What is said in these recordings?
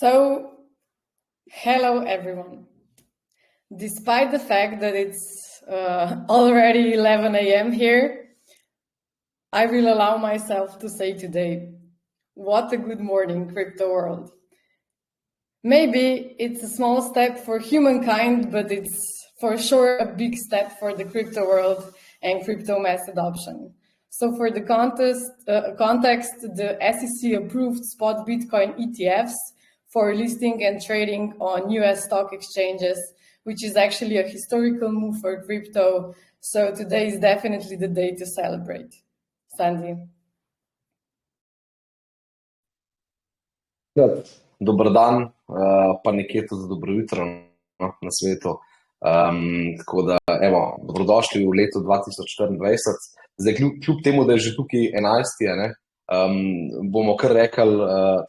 So, hello everyone. Despite the fact that it's already 11 a.m. here, I will allow myself to say today, what a good morning, crypto world. Maybe it's a small step for humankind, but it's for sure a big step for the crypto world and crypto mass adoption. So for the context, the SEC approved spot Bitcoin ETFs for listing and trading on US stock exchanges, which is actually a historical move for crypto. So today is definitely the day to celebrate. Sandy. Dober dan, pa nekje tudi dobro jutro na svetu. Tako da, evo, dobrodošli v letu 2024. Zdaj, kljub temu, da je že tukaj 11. Bomo kar rekli,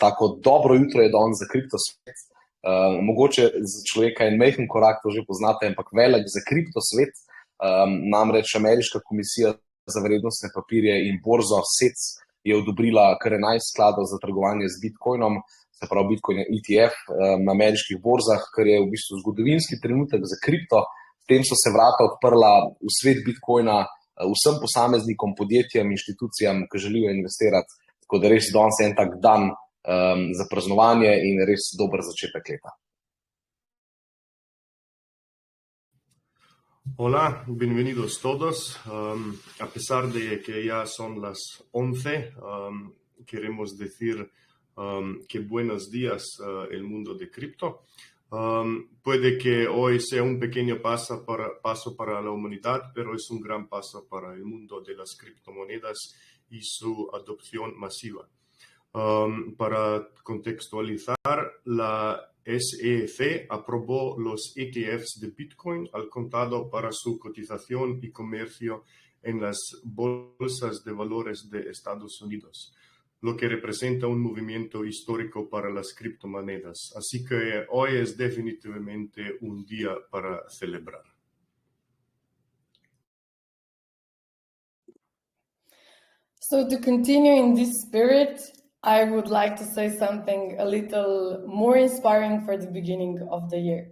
tako dobro jutro je danes za kriptosvet. Mogoče za človeka en majhen korak, to že poznate, ampak velik za kriptosvet. Namreč Ameriška komisija za vrednostne papirje in borzo SEC je odobrila kar 11 skladov za trgovanje z Bitcoinom, se pravi Bitcoin ETF na ameriških borzah, kar je v bistvu zgodovinski trenutek za kripto. S tem so se vrata odprla v svet Bitcoina vsem posameznikom, podjetjem, inštitucijam, ki želijo investirati. Tako da res danes en tak dan za praznovanje in res dober začetek leta. Hola, bienvenidos todos. A pesar de que ya son las 11, queremos decir que buenos días el mundo de cripto. Puede que hoy sea un pequeño paso para la humanidad, pero es un gran paso para el mundo de las criptomonedas y su adopción masiva. Para contextualizar, la SEC aprobó los ETFs de Bitcoin al contado para su cotización y comercio en las bolsas de valores de Estados Unidos, lo que representa un movimiento histórico para las criptomonedas. Así que hoy es definitivamente un día para celebrar. So to continue in this spirit, I would like to say something a little more inspiring for the beginning of the year.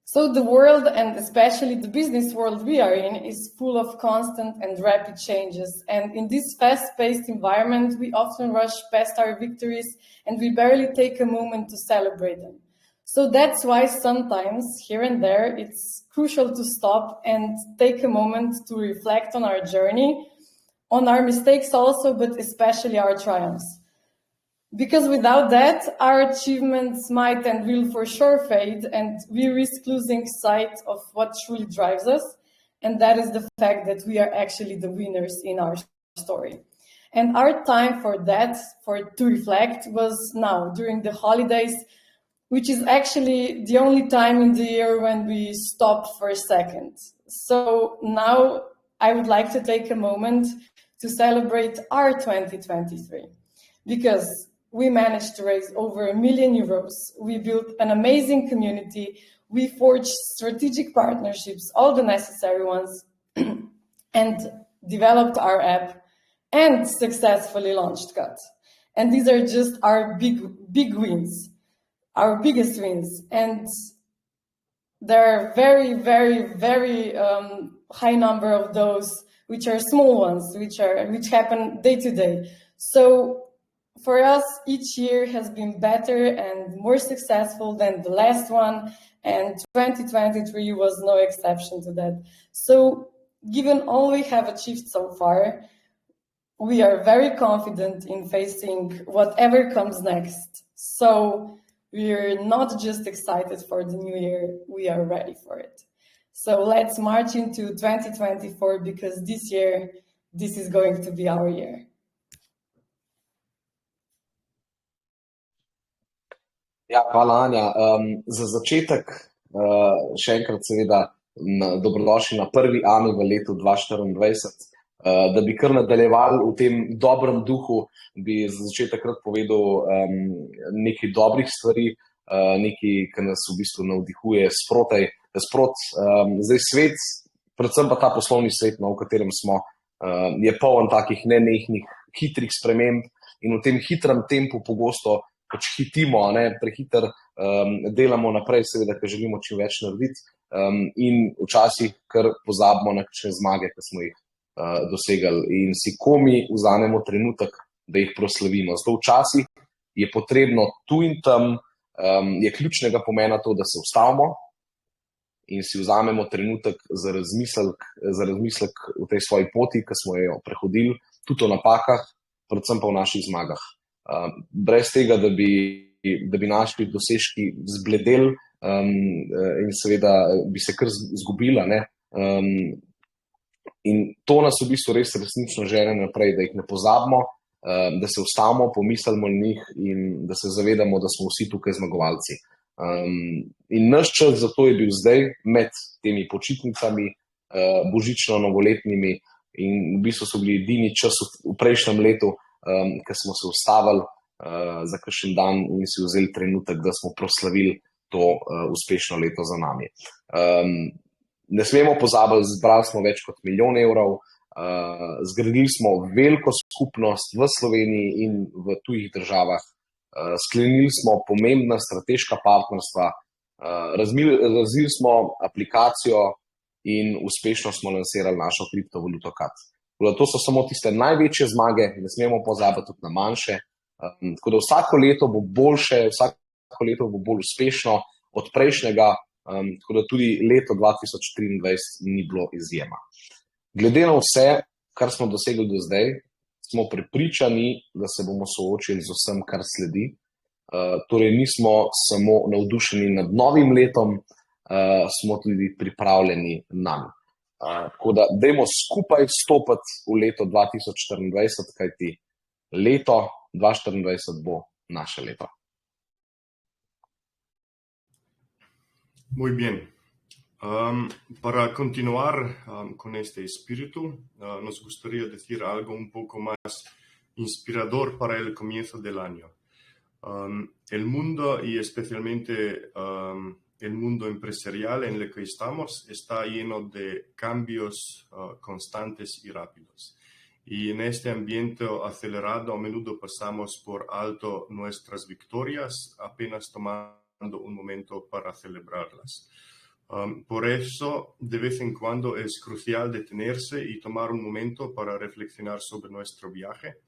So the world, and especially the business world we are in, is full of constant and rapid changes. And in this fast-paced environment, we often rush past our victories and we barely take a moment to celebrate them. So that's why sometimes, here and there, it's crucial to stop and take a moment to reflect on our journey, on our mistakes also, but especially our triumphs. Because without that, our achievements might and will for sure fade, and we risk losing sight of what truly drives us, and that is the fact that we are actually the winners in our story. And our time for that, to reflect, was now, during the holidays, which is actually the only time in the year when we stop for a second. So now I would like to take a moment to celebrate our 2023, because we managed to raise over €1 million. We built an amazing community. We forged strategic partnerships, all the necessary ones, and developed our app and successfully launched Cut. And these are just our big wins, our biggest wins. And there are very, very, very high number of those which are small ones, which happen day to day. So for us, each year has been better and more successful than the last one, and 2023 was no exception to that. So given all we have achieved so far, we are very confident in facing whatever comes next. So we're not just excited for the new year, we are ready for it. So let's march into 2024, because this year, this is going to be our year. Ja, hvala, Anja. Za začetek, še enkrat seveda, dobrodošli na prvi AMI v letu 2024. Da bi kar nadaljevali v tem dobrem duhu, bi za začetek rad povedal nekaj dobrih stvari, nekaj, ki nas v bistvu navdihuje sproti. Zdaj svet, predvsem pa ta poslovni svet, v katerem smo, je poln takih nenehnih, hitrih sprememb in v tem hitrem tempu pogosto pač hitimo, prehiter delamo naprej, seveda, ker želimo čim več narediti in včasih kar pozabimo na kakšne zmage, ki smo jih dosegali in si komi vzamemo trenutek, da jih proslavimo. Zato včasih je potrebno tu in tam, je ključnega pomena to, da se ustavimo in si vzamemo trenutek za razmislek v tej svoji poti, ki smo jo prehodili, tudi o napakah, predvsem pa v naših zmagah. Brez tega, da bi naši dosežki zbledeli in seveda bi se kar zgubila, in to nas v bistvu res resnično žene naprej, da jih ne pozabimo, da se ustavimo, pomislimo na njih in da se zavedamo, da smo vsi tukaj zmagovalci. In naš čas za to je bil zdaj med temi počitnicami, božično-novoletnimi in v bistvu so bili edini čas v prejšnjem letu, ko smo se ustavili za kakšen dan in si vzeli trenutek, da smo proslavili to uspešno leto za nami. Ne smemo pozabiti, zbrali smo več kot 1 milijon evrov, zgradili smo veliko skupnost v Sloveniji in v tujih državah, sklenili smo pomembna strateška partnerstva, razvili smo aplikacijo in uspešno smo lansirali našo kriptovaluto KAT. To so samo tiste največje zmage, ne smemo pozabiti tudi na manjše. Tako da vsako leto bo boljše, vsako leto bo bolj uspešno od prejšnjega, tako da tudi leto 2023 ni bilo izjema. Glede na vse, kar smo dosegli do zdaj, smo prepričani, da se bomo soočili z vsem, kar sledi. Torej nismo samo navdušeni nad novim letom, smo tudi pripravljeni nanj. Tako da dajmo skupaj stopiti v leto 2024, kajti leto 2024 bo naše leto. Muy bien. Para continuar con este espíritu, nos gustaría decir algo un poco más inspirador para el comienzo del año. El mundo y especialmente el mundo empresarial en el que estamos está lleno de cambios constantes y rápidos. Y en este ambiente acelerado a menudo pasamos por alto nuestras victorias, apenas tomando un momento para celebrarlas. Por eso, de vez en cuando es crucial detenerse y tomar un momento para reflexionar sobre nuestro viaje,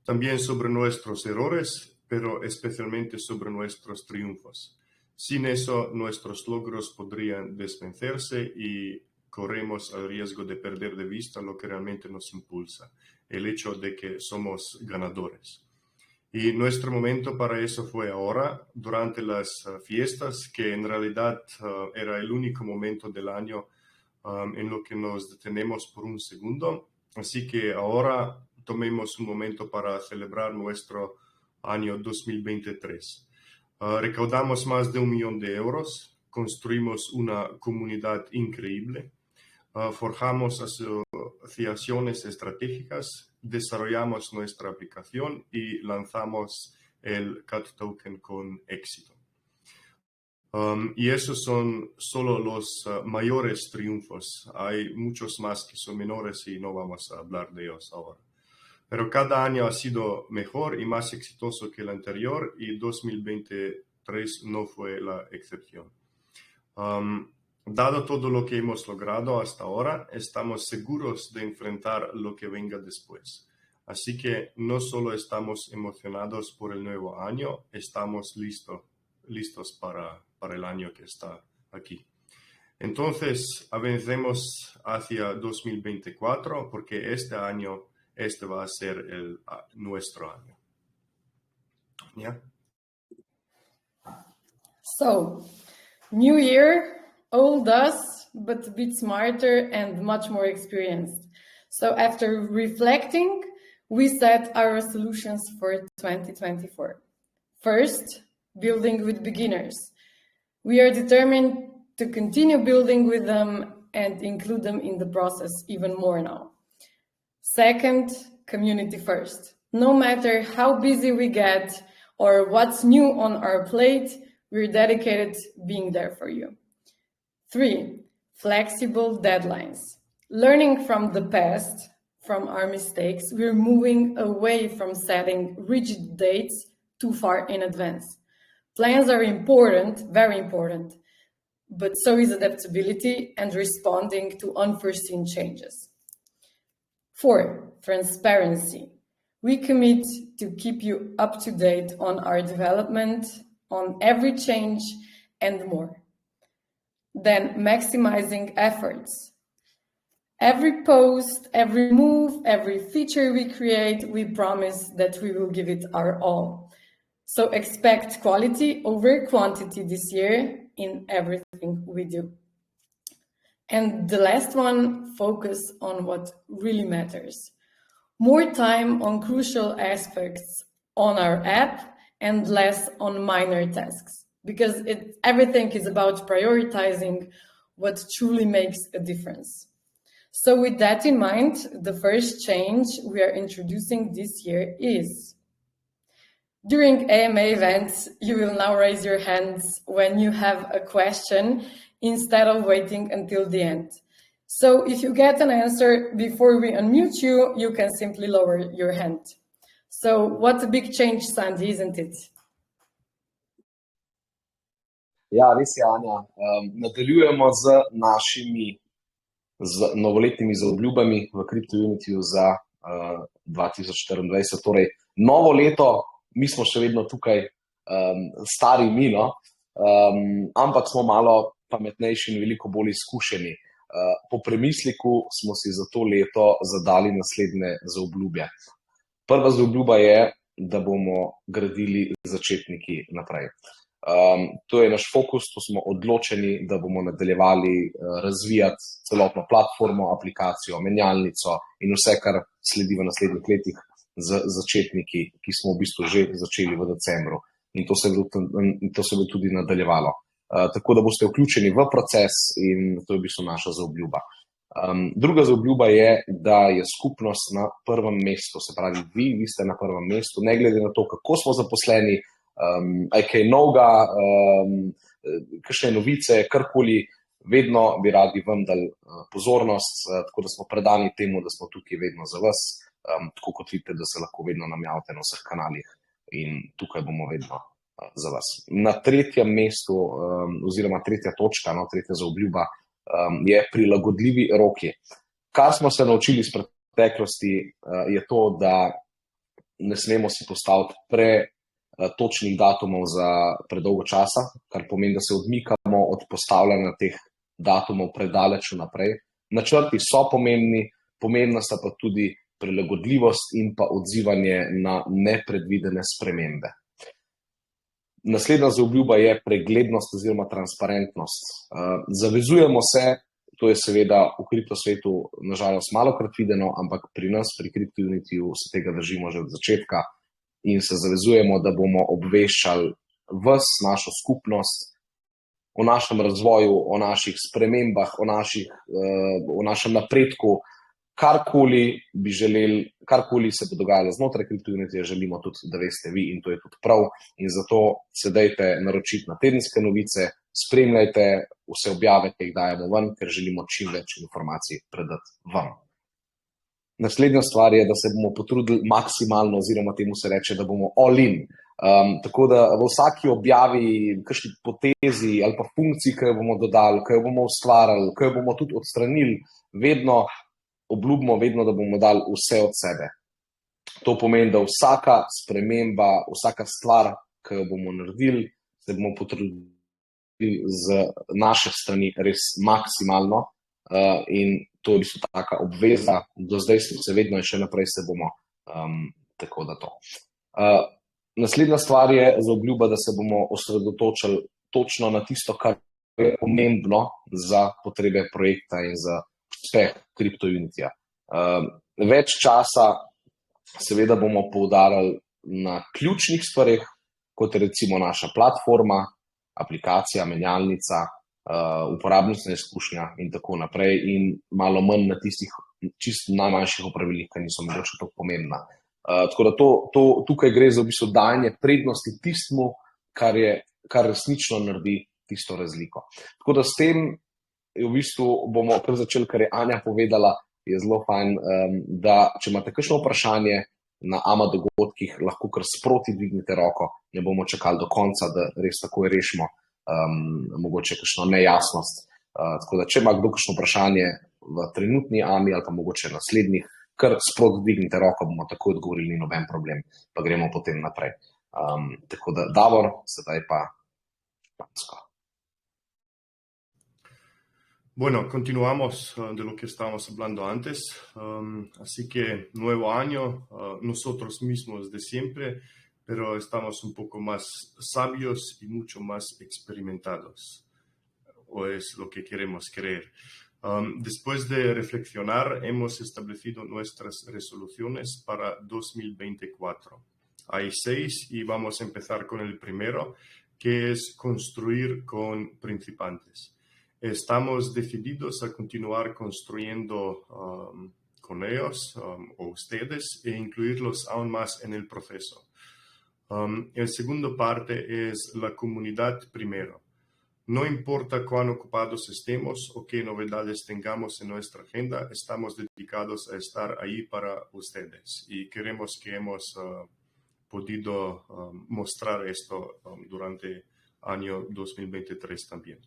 también sobre nuestros errores, pero especialmente sobre nuestros triunfos. Sin eso, nuestros logros podrían desvanecerse y corremos el riesgo de perder de vista lo que realmente nos impulsa, el hecho de que somos ganadores. Y nuestro momento para eso fue ahora, durante las fiestas, que en realidad era el único momento del año en lo que nos detenemos por un segundo. Así que ahora tomemos un momento para celebrar nuestro año 2023. Recaudamos más de 1 millón de euros, construimos una comunidad increíble, forjamos asociaciones estratégicas, desarrollamos nuestra aplicación y lanzamos el CAT Token con éxito. Y esos son solo los mayores triunfos. Hay muchos más que son menores y no vamos a hablar de ellos ahora. Pero cada año ha sido mejor y más exitoso que el anterior y 2023 no fue la excepción. Dado todo lo que hemos logrado hasta ahora, estamos seguros de enfrentar lo que venga después. Así que no solo estamos emocionados por el nuevo año, estamos listos para el año que está aquí. Entonces, avancemos hacia 2024 porque este va a ser nuestro año. ¿Ya? So, new year, old us, but a bit smarter and much more experienced. So after reflecting, we set our resolutions for 2024. First, building with beginners. We are determined to continue building with them and include them in the process even more now. Second, community first. No matter how busy we get or what's new on our plate, we're dedicated to being there for you. 3, flexible deadlines. Learning from the past, from our mistakes, we're moving away from setting rigid dates too far in advance. Plans are important, very important, but so is adaptability and responding to unforeseen changes. 4, transparency. We commit to keep you up to date on our development, on every change, and more. Then maximizing efforts. Every post, every move, every feature we create, we promise that we will give it our all. So expect quality over quantity this year in everything we do. And the last one, focus on what really matters. More time on crucial aspects on our app and less on minor tasks, because everything is about prioritizing what truly makes a difference. So with that in mind, the first change we are introducing this year is: during AMA events, you will now raise your hands when you have a question instead of waiting until the end. So if you get an answer before we unmute you, you can simply lower your hand. So what a big change, Sandy, isn't it? Ja, res je, Anja. Nadaljujemo z novoletnimi zaobljubami v CryptoUnityju za 2024. Torej, novo leto, mi smo še vedno tukaj, stari mi, no? Ampak smo malo pametnejši in veliko bolj izkušeni. Po premisliku smo si za to leto zadali naslednje zaobljube. Prva zaobljuba je, da bomo gradili začetniki naprej. To je naš fokus, to smo odločeni, da bomo nadaljevali razvijati celotno platformo, aplikacijo, menjalnico in vse, kar sledi v naslednjih letih z začetniki, ki smo v bistvu že začeli v decembru. In to se bo tudi nadaljevalo. Tako da boste vključeni v proces in to je v bistvu naša zaobljuba. Druga zaobljuba je, da je skupnost na prvem mestu, se pravi, vi ste na prvem mestu, ne glede na to, kako smo zaposleni, kaj novega, kakšne novice, karkoli, vedno bi radi vam dali pozornost, tako da smo predani temu, da smo tukaj vedno za vas, tako kot vidite, da se lahko vedno nam javite na vseh kanalih in tukaj bomo vedno za vas. Na tretjem mestu, oziroma tretja točka, tretja zaobljuba, je prilagodljivi roki. Kar smo se naučili iz preteklosti, je to, da ne smemo si postaviti točnih datumov za predolgo časa, kar pomeni, da se odmikamo od postavljanja teh datumov predaleč vnaprej. Načrti so pomembni, pomembna sta pa tudi prilagodljivost in pa odzivanje na nepredvidene spremembe. Naslednja zaobljuba je preglednost oziroma transparentnost. Zavezujemo se, to je seveda v kriptosvetu nažalost malokrat videno, ampak pri nas, pri CryptoUnityju, se tega držimo že od začetka in se zavezujemo, da bomo obveščali vas, našo skupnost, o našem razvoju, o naših spremembah, o našem napredku, karkoli bi želeli, karkoli se bo dogajalo znotraj CryptoUnityja, želimo tudi, da veste vi in to je tudi prav. In zato se dajte naročiti na tedenske novice, spremljajte vse objave, ki jih dajemo ven, ker želimo čim več informacij predati vam. Naslednja stvar je, da se bomo potrudili maksimalno, oziroma temu se reče, da bomo all in. Tako da v vsaki objavi, kakšni potezi ali pa funkciji, ki jo bomo dodali, ki jo bomo ustvarjali, ki jo bomo tudi odstranili, vedno obljubimo, da bomo dali vse od sebe. To pomeni, da vsaka sprememba, vsaka stvar, ki jo bomo naredili, se bomo potrudili z naše strani res maksimalno in to je v bistvu taka obveza. Do zdaj smo se vedno in še naprej se bomo, tako da to. Naslednja stvar je zaobljuba, da se bomo osredotočili točno na tisto, kar je pomembno za potrebe projekta in za uspeh CryptoUnityja. Več časa seveda bomo poudarjali na ključnih stvareh, kot je recimo naša platforma, aplikacija, menjalnica, uporabnostna izkušnja in tako naprej, in malo manj na tistih čisto najmanjših opravilih, ki niso mogoče tako pomembna. Tako da tukaj gre za v bistvu dajanje prednosti tistemu, kar resnično naredi tisto razliko. Tako da s tem v bistvu bomo kar začeli, kar je Anja povedala, je zelo fajn, da če imate kakšno vprašanje, na AMA dogodkih lahko kar sproti dvignete roko, ne bomo čakali do konca, da res takoj rešimo mogoče kakšno nejasnost. Tako da, če ima kdo kakšno vprašanje v trenutni AMI ali pa mogoče naslednjih, kar sproti dvignite roko, bomo takoj odgovorili, ni noben problem, pa gremo potem naprej. Tako da, Davor, sedaj pa špansko. Bueno, continuamos de lo que estábamos hablando antes. Así que nuevo año, nosotros mismos de siempre, pero estamos un poco más sabios y mucho más experimentados, o es lo que queremos creer. Después de reflexionar, hemos establecido nuestras resoluciones para 2024. Hay 6 y vamos a empezar con el primero, que es construir con principiantes. Estamos decididos a continuar construyendo con ellos o ustedes e incluirlos aún más en el proceso. El segundo parte es la comunidad primero. No importa cuán ocupados estemos o qué novedades tengamos en nuestra agenda, estamos dedicados a estar ahí para ustedes y queremos que hemos podido mostrar esto durante el año 2023 también.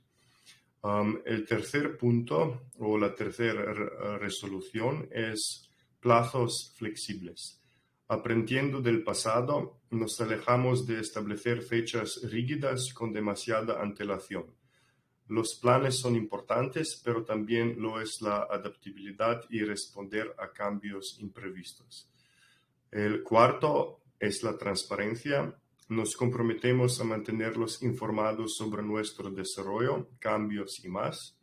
El tercer punto o la tercera resolución es plazos flexibles. Aprendiendo del pasado, nos alejamos de establecer fechas rígidas con demasiada antelación. Los planes son importantes, pero también lo es la adaptabilidad y responder a cambios imprevistos. El cuarto es la transparencia. Nos comprometemos a mantenerlos informados sobre nuestro desarrollo, cambios y más.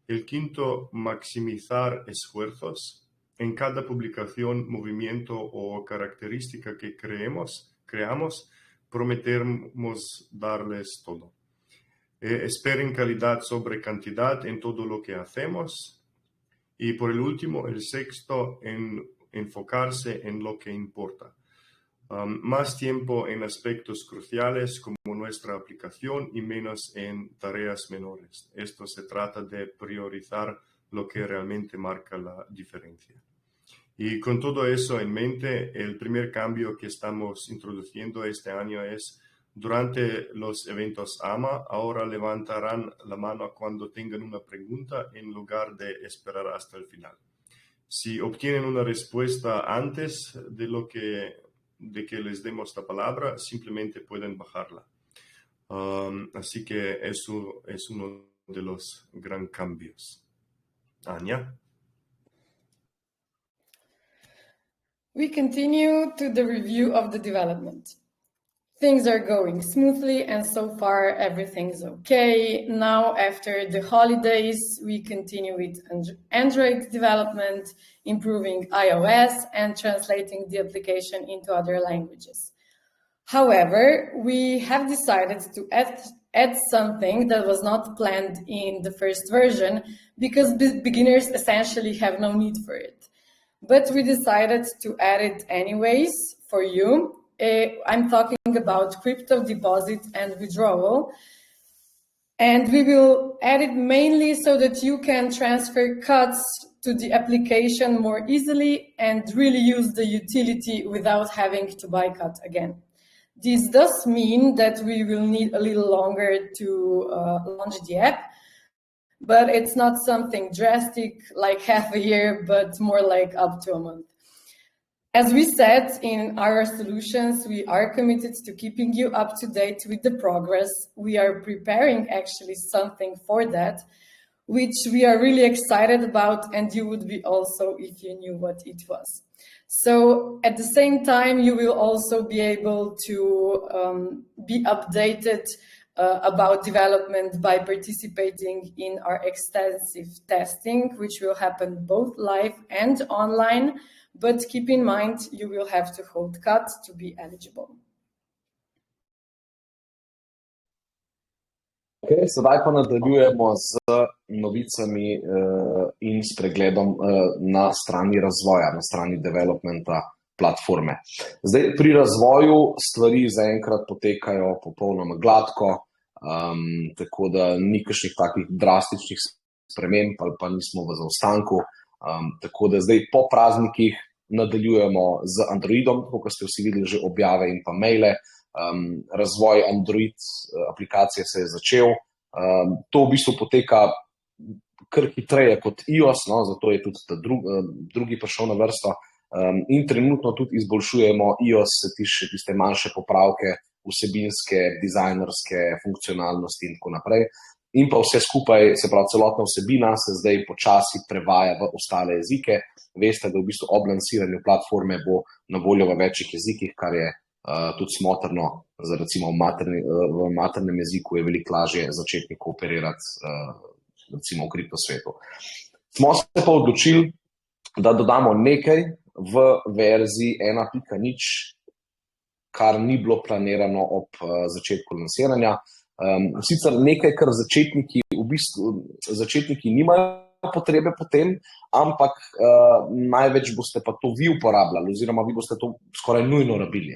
El quinto, maximizar esfuerzos. En cada publicación, movimiento o característica que creamos, prometemos darles todo. Esperen calidad sobre cantidad en todo lo que hacemos. Y por el último, el sexto, enfocarse en lo que importa. Más tiempo en aspectos cruciales como nuestra aplicación y menos en tareas menores. Esto se trata de priorizar lo que realmente marca la diferencia. Y con todo eso en mente, el primer cambio que estamos introduciendo este año es, durante los eventos AMA, ahora levantarán la mano cuando tengan una pregunta en lugar de esperar hasta el final. Si obtienen una respuesta antes de que les demos la palabra, simplemente pueden bajarla. Así que eso es uno de los gran cambios. Anya? We continue to the review of the development. Things are going smoothly and so far everything's okay. Now after the holidays, we continue with Android development, improving iOS and translating the application into other languages. However, we have decided to add something that was not planned in the first version because beginners essentially have no need for it. But we decided to add it anyways for you. I'm talking about crypto deposit and withdrawal. And we will add it mainly so that you can transfer cuts to the application more easily and really use the utility without having to buy cut again. This does mean that we will need a little longer to launch the app, but it's not something drastic like half a year, but more like up to a month. As we said in our solutions, we are committed to keeping you up to date with the progress. We are preparing actually something for that, which we are really excited about, and you would be also if you knew what it was. So at the same time, you will also be able to be updated about development by participating in our extensive testing, which will happen both live and online. But keep in mind, you will have to hold cut to be eligible. Okay, sedaj pa nadaljujemo z novicami in s pregledom na strani razvoja, na strani developmenta platforme. Zdaj, pri razvoju stvari zaenkrat potekajo popolnoma gladko, tako da ni kakšnih takih drastičnih sprememb ali pa nismo v zaostanku. Tako da zdaj po praznikih nadaljujemo z Androidom, tako kot ste vsi videli že objave in pa maile. Razvoj Android aplikacije se je začel. To v bistvu poteka kar hitreje kot iOS, no, zato je tudi ta drugi prišel na vrsto. In trenutno tudi izboljšujemo iOS, se tiče tiste manjše popravke, vsebinske, dizajnerske funkcionalnosti in tako naprej. In pa vse skupaj, se pravi celotna vsebina, se zdaj počasi prevaja v ostale jezike. Veste, da v bistvu ob lansiranju platforme bo na voljo v večjih jezikih, kar je tudi smotrno, za recimo v maternem jeziku je veliko lažje začetniku operirati recimo v kriptosvetu. Smo se pa odločili, da dodamo nekaj v verziji 1.0, kar ni bilo planirano ob začetku lansiranja. Sicer nekaj, kar začetniki nimajo potrebe potem, ampak največ boste pa to vi uporabljali oziroma vi boste to skoraj nujno rabili.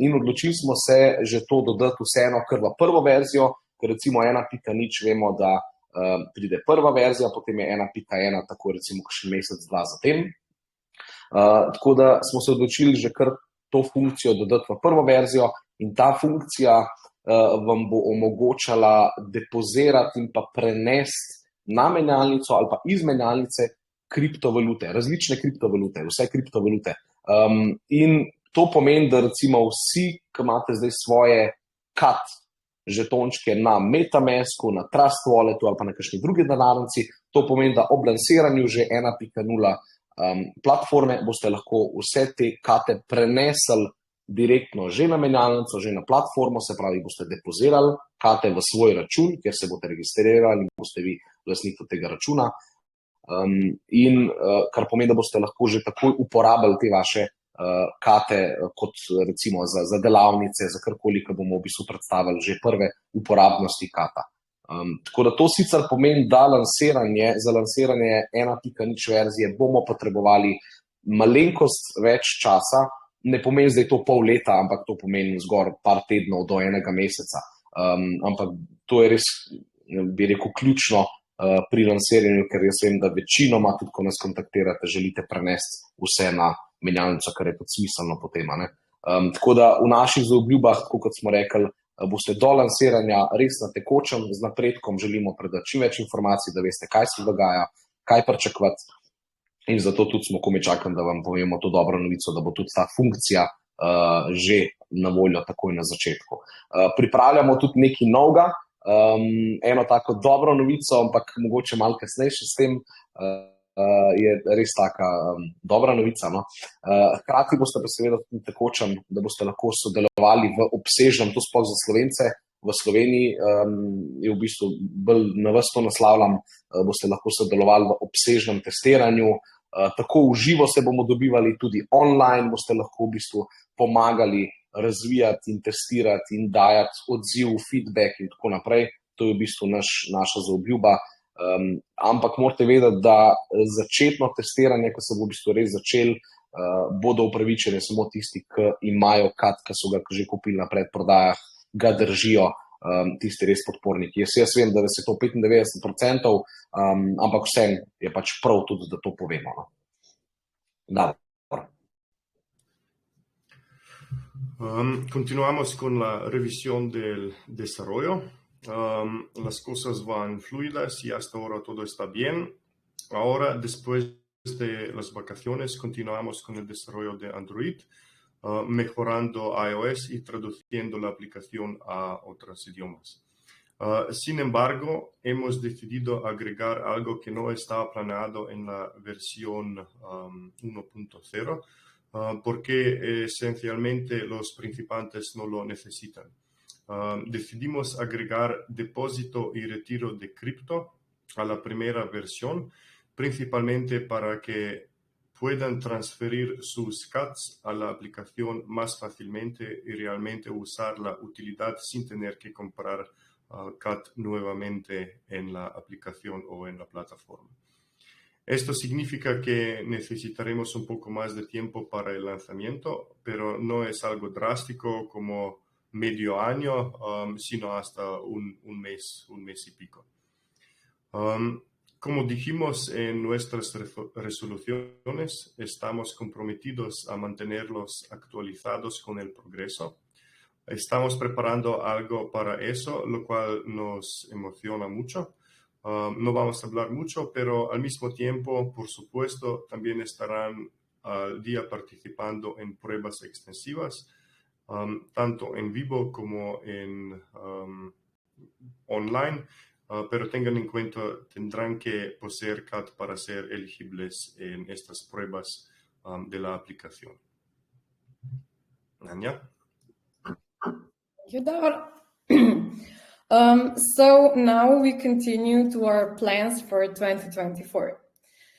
In odločili smo se že to dodati vseeno kar v prvo verzijo, ker recimo 1.0 vemo, da pride prva verzija, potem je 1.1, tako recimo še mesec, dva zatem. Tako da smo se odločili že kar to funkcijo dodati v prvo verzijo in ta funkcija vam bo omogočala depozirati in pa prenesti na menjalnico ali pa iz menjalnice kriptovalute, različne kriptovalute, vse kriptovalute. In to pomeni, da recimo vsi, ki imate zdaj svoje žetončke na MetaMasku, na Trust Walletu ali pa na kakšni drugi denarnici, to pomeni, da ob lansiranju že 1.0 platforme boste lahko vse te kate prenesli direktno že na menjalnico, že na platformo, se pravi, boste depozirali kate v svoj račun, kjer se boste registrirali in boste vi lastnik tega računa. In kar pomeni, da boste lahko že takoj uporabljali te vaše kate kot recimo za delavnice, za karkoli, ki bomo v bistvu predstavili že prve uporabnosti kata. Tako da to sicer pomeni, da za lansiranje 1.0 verzije bomo potrebovali malenkost več časa, ne pomeni zdaj to pol leta, ampak to pomeni zgolj par tednov do enega meseca. Ampak to je res, bi rekel, ključno pri lansiranju, ker jaz vem, da večinoma, tudi ko nas kontaktirate, želite prenesti vse na menjalnico, kar je tudi smiselno potem. Tako da v naših zaobljubah, tako kot smo rekli, boste do lansiranja res na tekočem, z napredkom želimo predati čim več informacij, da veste, kaj se dogaja, kaj pričakovati. In zato tudi smo komaj čakali, da vam povemo to dobro novico, da bo tudi ta funkcija že na voljo takoj na začetku. Pripravljamo tudi nekaj novega, eno tako dobro novico, ampak mogoče malo kasneje še s tem, je res taka dobra novica. No? Hkrati boste pa seveda tudi tekočem, da boste lahko sodelovali v obsežnem, to sploh za Slovence, v Sloveniji je v bistvu bolj na vas to naslavljam, boste lahko sodelovali v obsežnem testiranju, tako v živo se bomo dobivali, tudi online boste lahko v bistvu pomagali razvijati in testirati in dajati odziv, feedback in tako naprej. To je v bistvu naša zaobljuba. Ampak morate vedeti, da začetno testiranje, ko se bo v bistvu res začel, bodo upravičeni samo tisti, ki imajo kat, ki so ga že kupili na predprodajah, ga držijo, tisti res podporniki. Jaz vem, da se to 95%, ampak vsem je pač prav tudi, da to povemo. No? Da. Continuamos con la revisión del desarrollo. Las cosas van fluidas y hasta ahora todo está bien. Ahora, después de las vacaciones, continuamos con el desarrollo de Android, mejorando iOS y traduciendo la aplicación a otros idiomas. Sin embargo, hemos decidido agregar algo que no estaba planeado en la versión 1.0, porque esencialmente los principiantes no lo necesitan. Decidimos agregar depósito y retiro de cripto a la primera versión, principalmente para que puedan transferir sus CATs a la aplicación más fácilmente y realmente usar la utilidad sin tener que comprar CAT nuevamente en la aplicación o en la plataforma. Esto significa que necesitaremos un poco más de tiempo para el lanzamiento, pero no es algo drástico como medio año, sino hasta un mes y pico. Como dijimos en nuestras resoluciones, estamos comprometidos a mantenerlos actualizados con el progreso. Estamos preparando algo para eso, lo cual nos emociona mucho. No vamos a hablar mucho, pero al mismo tiempo, por supuesto, también estarán al día participando en pruebas extensivas, tanto en vivo como en online, pero tengan en cuenta, tendrán que poseer CAT para ser elegibles en estas pruebas de la aplicación. Anja? Thank you, Davor. So now we continue to our plans for 2024.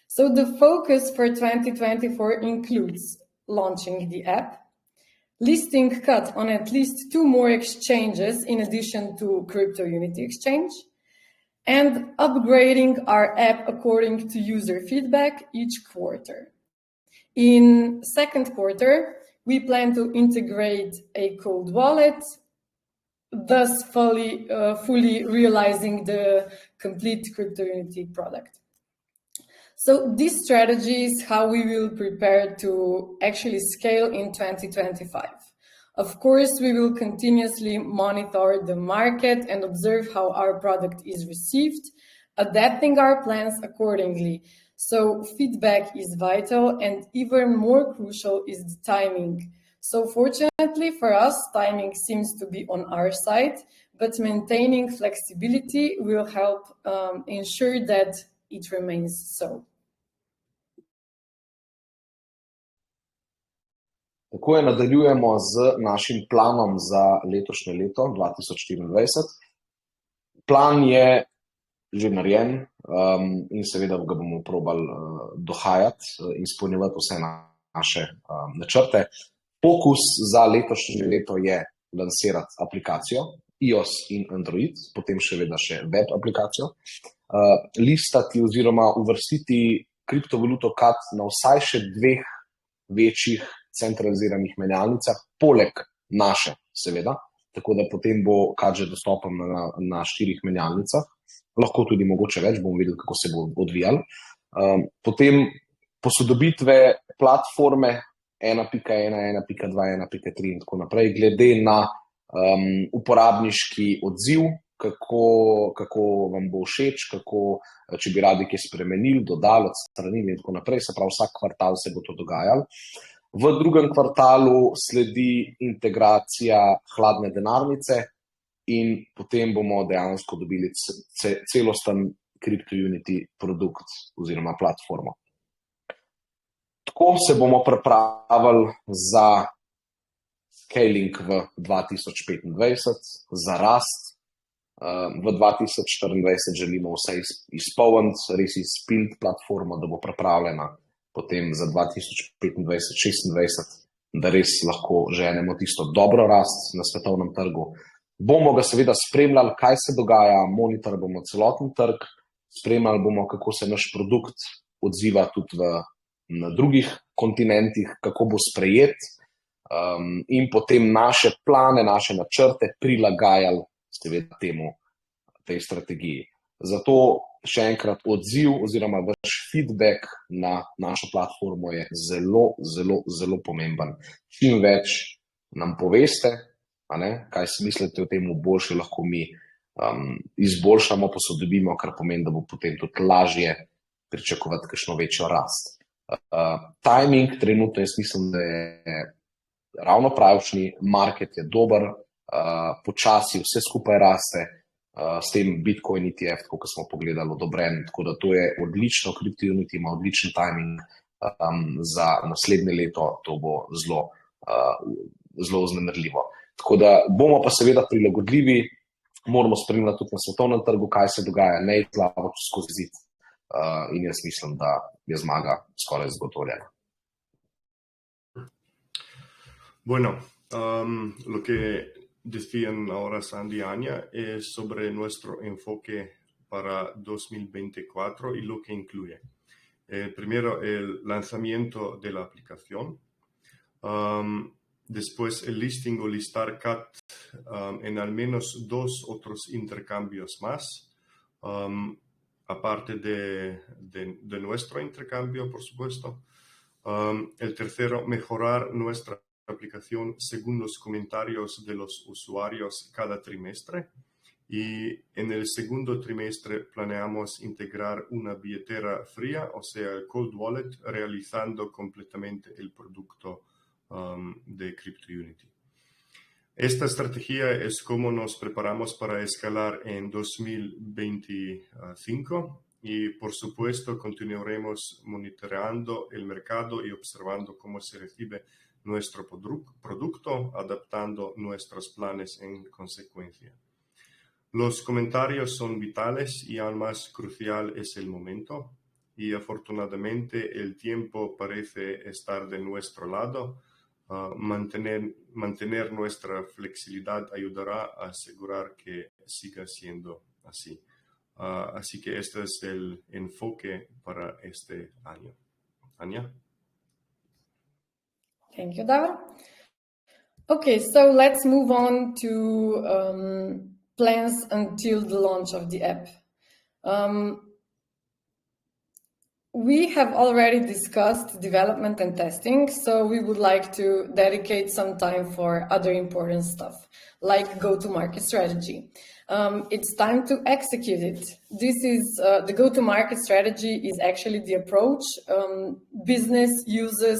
So the focus for 2024 includes launching the app, listing CAT on at least 2 more exchanges in addition to Crypto Unity Exchange, and upgrading our app according to user feedback each quarter. In second quarter, we plan to integrate a cold wallet, thus fully realizing the complete Crypto Unity product. So this strategy is how we will prepare to actually scale in 2025. Of course, we will continuously monitor the market and observe how our product is received, adapting our plans accordingly. So feedback is vital, and even more crucial is the timing. So fortunately for us, timing seems to be on our side, but maintaining flexibility will help ensure that it remains so. Tako nadaljujemo z našim planom za letošnje leto 2024. Plan je že narejen in seveda ga bomo probali dohajati in izpolnjevati vse naše načrte. Fokus za letošnje leto je lansirati aplikacijo iOS in Android, potem seveda še web aplikacijo, listati oziroma uvrstiti kriptovaluto CAT na vsaj še 2 večjih centraliziranih menjalnicah, poleg naše, seveda, tako da potem bo CAT že dostopen na 4 menjalnicah, lahko tudi mogoče več, bomo videli, kako se bo odvijal. Potem posodobitve platforme 1.1, 1.2, 1.3 in tako naprej, glede na uporabniški odziv, kako vam bo všeč, če bi radi kaj spremenili, dodali, odstranili in tako naprej, se pravi, vsak kvartal se bo to dogajalo. V drugem kvartalu sledi integracija hladne denarnice in potem bomo dejansko dobili celosten Crypto Unity produkt oziroma platformo. Tako se bomo pripravili za scaling v 2025, za rast. V 2024 želimo vse izpolniti, res izpiliti platformo, da bo pripravljena potem za 2025-2026, da res lahko ženemo tisto dobro rast na svetovnem trgu. Bomo ga seveda spremljali, kaj se dogaja, monitorali bomo celoten trg, spremljali bomo, kako se naš produkt odziva tudi na drugih kontinentih, kako bo sprejet in potem naše plane, naše načrte prilagajali seveda tej strategiji. Zato še enkrat odziv oziroma vaš feedback na našo platformo je zelo, zelo, zelo pomemben. Čim več nam poveste, kaj si mislite o tem, boljše lahko mi izboljšamo, posodobimo, kar pomeni, da bo potem tudi lažje pričakovati kakšno večjo rast. Timing trenutno jaz mislim, da je ravno pravšnji, market je dober, počasi vse skupaj raste, s tem Bitcoin ETF, kot smo pogledali, odobren, tako da to je odlično, Crypto Unity ima odličen timing za naslednje leto, to bo zelo, zelo vznemirljivo. Tako da bomo pa seveda prilagodljivi, moramo spremljati tudi na svetovnem trgu, kaj se dogaja, ne izplavati skozi zid in jaz mislim, da je zmaga skoraj zagotovljena. Bueno, lo que decían ahora Sandy y Anja es sobre nuestro enfoque para 2024 y lo que incluye. Primero, el lanzamiento de la aplicación. Después, el listing o listar CAT en al menos 2 otros intercambios más. aparte de nuestro intercambio, por supuesto. El tercero, mejorar nuestra aplicación según los comentarios de los usuarios cada trimestre. Y en el segundo trimestre planeamos integrar una billetera fría, o sea, el cold wallet, realizando completamente el producto de CryptoUnity. Esta estrategia es cómo nos preparamos para escalar en 2025 y, por supuesto, continuaremos monitoreando el mercado y observando cómo se recibe nuestro producto, adaptando nuestros planes en consecuencia. Los comentarios son vitales y aún más crucial es el momento, y afortunadamente el tiempo parece estar de nuestro lado. Mantener nuestra flexibilidad ayudará a asegurar que siga siendo así. Así que este es el enfoque para este año. Anya? Thank you, David. Okay, so let's move on to plans until the launch of the app. We have already discussed development and testing, so we would like to dedicate some time for other important stuff, like go-to-market strategy. It's time to execute it. This is the go-to-market strategy is actually the approach business uses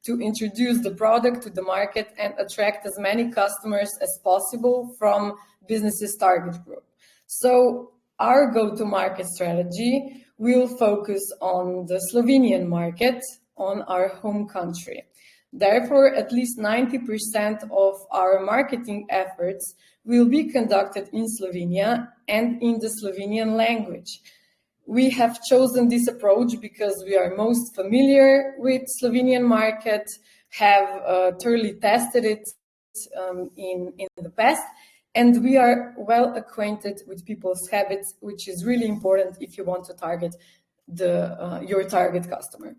to introduce the product to the market and attract as many customers as possible from business's target group. So our go-to-market strategy will focus on the Slovenian market, on our home country. Therefore, at least 90% of our marketing efforts will be conducted in Slovenia and in the Slovenian language. We have chosen this approach because we are most familiar with Slovenian market, have thoroughly tested it in the past, and we are well acquainted with people's habits, which is really important if you want to target your target customer.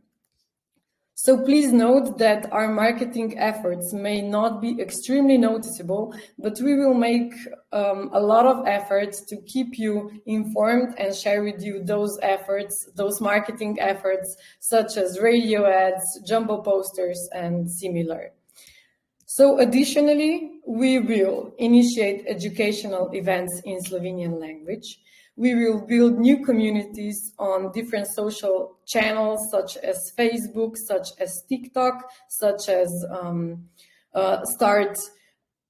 So please note that our marketing efforts may not be extremely noticeable, but we will make a lot of efforts to keep you informed and share with you those efforts, those marketing efforts, such as radio ads, jumbo posters, and similar. So additionally, we will initiate educational events in Slovenian language. We will build new communities on different social channels, such as Facebook, such as TikTok, such as start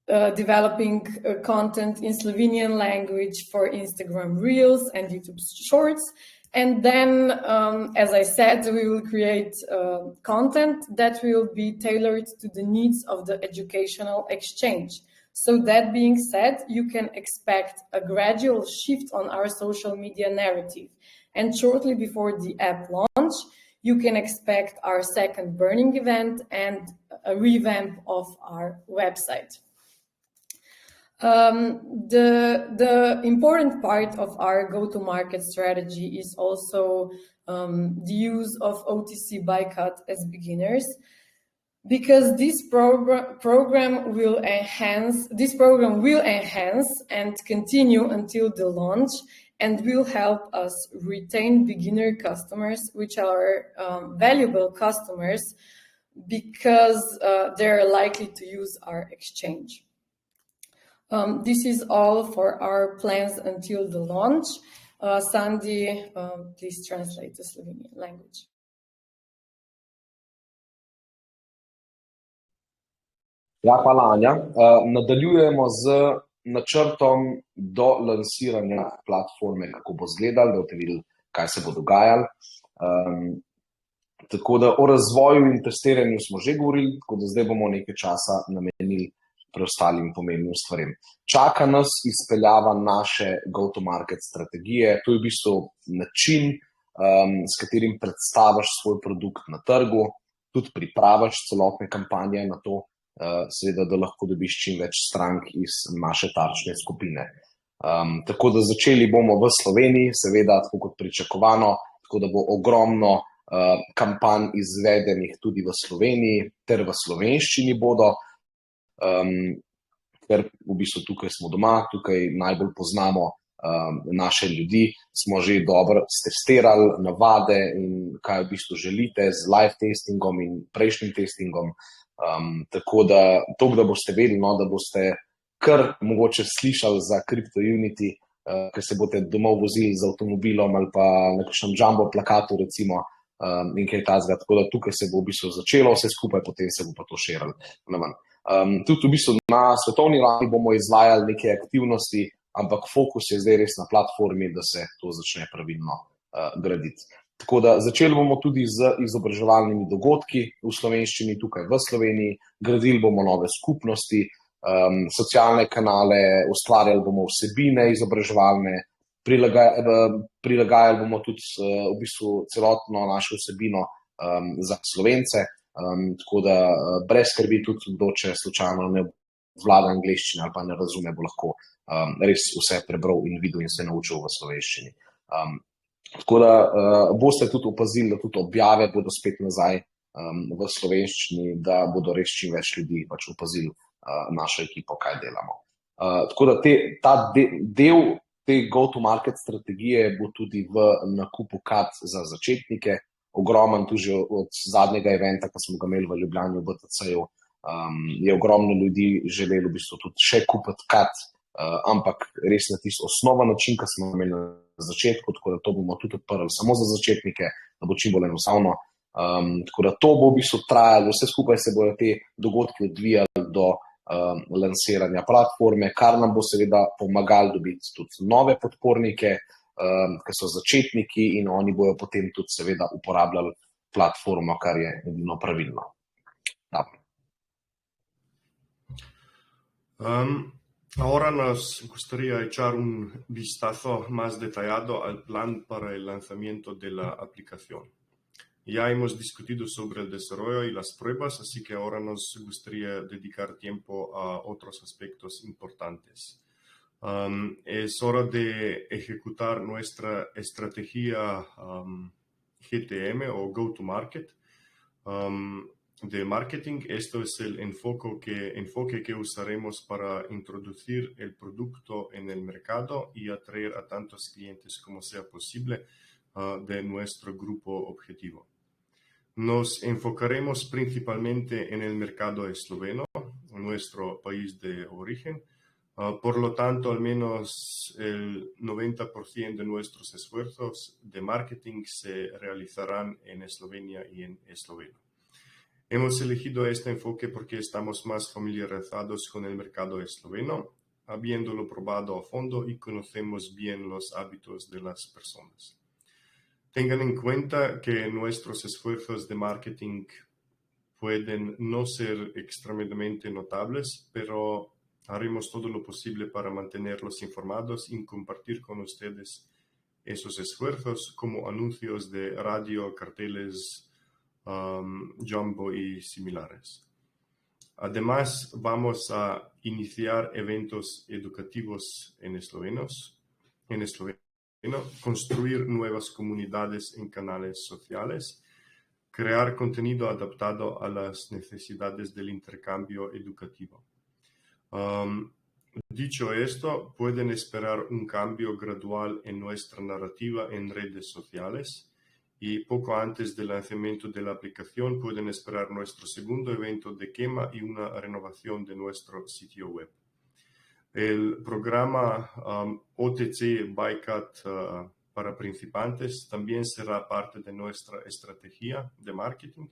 developing content in Slovenian language for Instagram Reels and YouTube Shorts. And then, as I said, we will create content that will be tailored to the needs of the educational exchange. So that being said, you can expect a gradual shift on our social media narrative. And shortly before the app launch, you can expect our second burning event and a revamp of our website. The important part of our go-to-market strategy is also the use of OTC Bycut as beginners, because this program will enhance and continue until the launch, and will help us retain beginner customers, which are valuable customers because they're likely to use our exchange. This is all for our plans until the launch. Sandy, please translate the Slovenian language. Ja, hvala, Anja. Nadaljujemo z načrtom do lansiranja platforme, kako bo izgledal, da boste videli, kaj se bo dogajalo. Tako da o razvoju in testiranju smo že govorili, tako da zdaj bomo nekaj časa namenili preostalim pomembnim stvarem. Čaka nas izpeljava naše go-to-market strategije. To je v bistvu način, s katerim predstaviš svoj produkt na trgu, tudi pripraviš celotne kampanje na to, seveda, da lahko dobiš čim več strank iz naše tarčne skupine. Tako da začeli bomo v Sloveniji, seveda, tako kot pričakovano, tako da bo ogromno kampanj izvedenih tudi v Sloveniji, ter v slovenščini bodo, ker v bistvu tukaj smo doma, tukaj najbolj poznamo naše ljudi, smo že dobro stestirali navade in kaj v bistvu želite z live testingom in prejšnjim testingom. Tako da boste vedeli, no, da boste kar mogoče slišali za CryptoUnity, ker se boste domov vozili z avtomobilom ali pa na kakšnem jumbo plakatu recimo in kaj takega. Tako da tukaj se bo v bistvu začelo vse skupaj, potem se bo pa to širilo. Tudi v bistvu na svetovni ravni bomo izvajali neke aktivnosti, ampak fokus je zdaj res na platformi, da se to začne pravilno graditi. Tako da začeli bomo tudi z izobraževalnimi dogodki v slovenščini tukaj v Sloveniji, gradili bomo nove skupnosti, socialne kanale, ustvarjali bomo vsebine izobraževalne, prilagajali bomo tudi v bistvu celotno našo vsebino za Slovence, tako da brez skrbi tudi kdo, če slučajno ne vlada angleščine ali pa ne razume, bo lahko res vse prebral in videl in se naučil v slovenščini. Tako da boste tudi opazili, da tudi objave bodo spet nazaj v slovenščini, da bodo res čim več ljudi pač opazili našo ekipo, kaj delamo. Tako da ta del te go-to-market strategije bo tudi v nakupu kad za začetnike, ogromen tudi že od zadnjega eventa, ko smo ga imeli v Ljubljani v BTC-ju, je ogromno ljudi želelo v bistvu tudi še kupiti kad, ampak res na tisto osnoven način, ki smo imeli na začetku, tako da to bomo tudi odprli samo za začetnike, da bo čim bolj enostavno. Tako da to bo v bistvu trajalo, vse skupaj se bodo te dogodki odvijali do lansiranja platforme, kar nam bo seveda pomagalo dobiti tudi nove podpornike, ki so začetniki in oni bojo potem tudi seveda uporabljali platformo, kar je edino pravilno. Da. Ahora nos gustaría echar un vistazo más detallado al plan para el lanzamiento de la aplicación. Ya hemos discutido sobre el desarrollo y las pruebas, así que ahora nos gustaría dedicar tiempo a otros aspectos importantes. Es hora de ejecutar nuestra estrategia GTM o Go-to-Market de marketing. Esto es el enfoque que usaremos para introducir el producto en el mercado y atraer a tantos clientes como sea posible de nuestro grupo objetivo. Nos enfocaremos principalmente en el mercado esloveno, nuestro país de origen. Por lo tanto, al menos el 90% de nuestros esfuerzos de marketing se realizarán en Eslovenia y en esloveno. Hemos elegido este enfoque porque estamos más familiarizados con el mercado esloveno, habiéndolo probado a fondo y conocemos bien los hábitos de las personas. Tengan en cuenta que nuestros esfuerzos de marketing pueden no ser extremadamente notables, pero haremos todo lo posible para mantenerlos informados y compartir con ustedes esos esfuerzos como anuncios de radio, carteles, jumbo y similares. Además, vamos a iniciar eventos educativos en esloveno, construir nuevas comunidades en canales sociales, crear contenido adaptado a las necesidades del intercambio educativo. Dicho esto, pueden esperar un cambio gradual en nuestra narrativa en redes sociales y poco antes del lanzamiento de la aplicación pueden esperar nuestro segundo evento de quema y una renovación de nuestro sitio web. El programa OTC BuyCat para principiantes también será parte de nuestra estrategia de marketing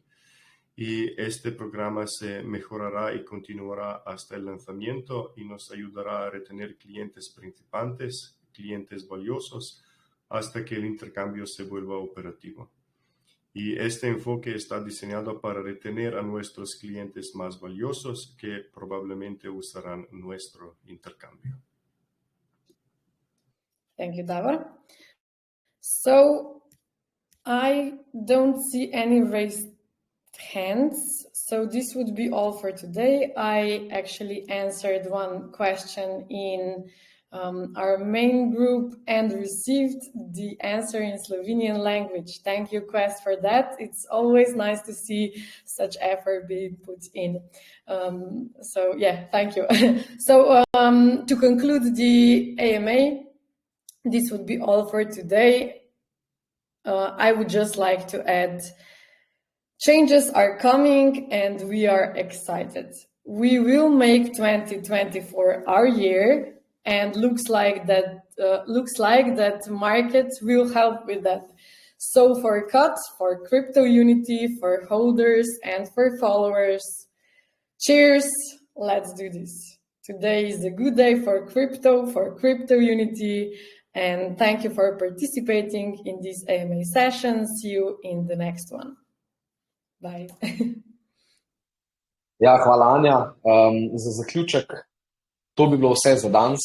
y este programa se mejorará y continuará hasta el lanzamiento y nos ayudará a retener clientes principiantes, clientes valiosos, hasta que el intercambio se vuelva operativo. Y este enfoque está diseñado para retener a nuestros clientes más valiosos que probablemente usarán nuestro intercambio. Thank you, Davor. So I don't see any raised hands. So this would be all for today. I actually answered one question in our main group and received the answer in Slovenian language. Thank you, Quest, for that. It's always nice to see such effort being put in. So yeah, thank you. So to conclude the AMA, this would be all for today. I would just like to add, changes are coming and we are excited. We will make 2024 our year, and looks like that markets will help with that. So for CUT, for Crypto Unity, for holders and for followers, cheers, let's do this. Today is a good day for Crypto Unity, and thank you for participating in this AMA session. See you in the next one. Bye. Ja, hvala, Anja. Za zaključek, to bi bilo vse za danes.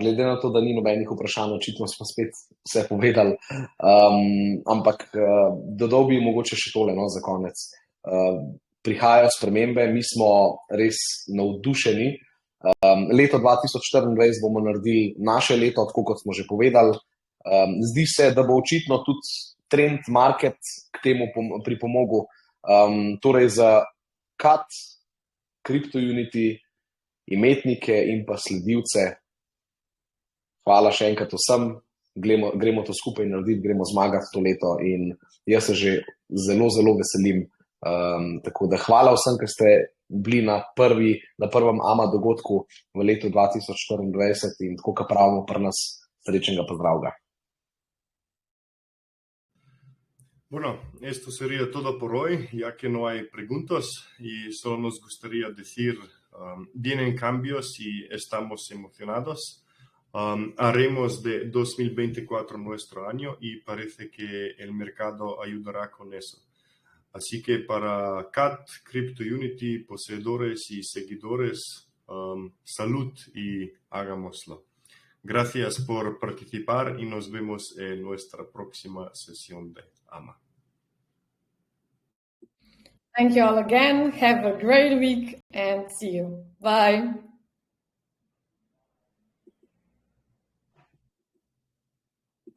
Glede na to, da ni nobenih vprašanj, očitno smo spet vse povedali. Ampak dodal bi mogoče še tole, no, za konec. Prihajajo spremembe, mi smo res navdušeni. Leto 2024 bomo naredili naše leto, tako kot smo že povedali. Zdi se, da bo očitno tudi trend market k temu pripomogel. Torej za CUT, Crypto Unity, imetnike in pa sledilce. Hvala še enkrat vsem, gremo to skupaj narediti, gremo zmagati to leto in jaz se že zelo, zelo veselim. Tako da hvala vsem, ki ste bili na prvem AMA dogodku v letu 2024 in tako, kot pravimo pri nas, srečnega pozdravga. Bueno, esto sería todo por hoy, ya que no hay preguntas y solo nos gustaría decir, vienen cambios y estamos emocionados. Haremos de 2024 nuestro año y parece que el mercado ayudará con eso. Así que para CUT, Crypto Unity, poseedores y seguidores, salud y hagámoslo. Gracias por participar y nos vemos en nuestra próxima sesión de AMA. Thank you all again. Have a great week and see you. Bye.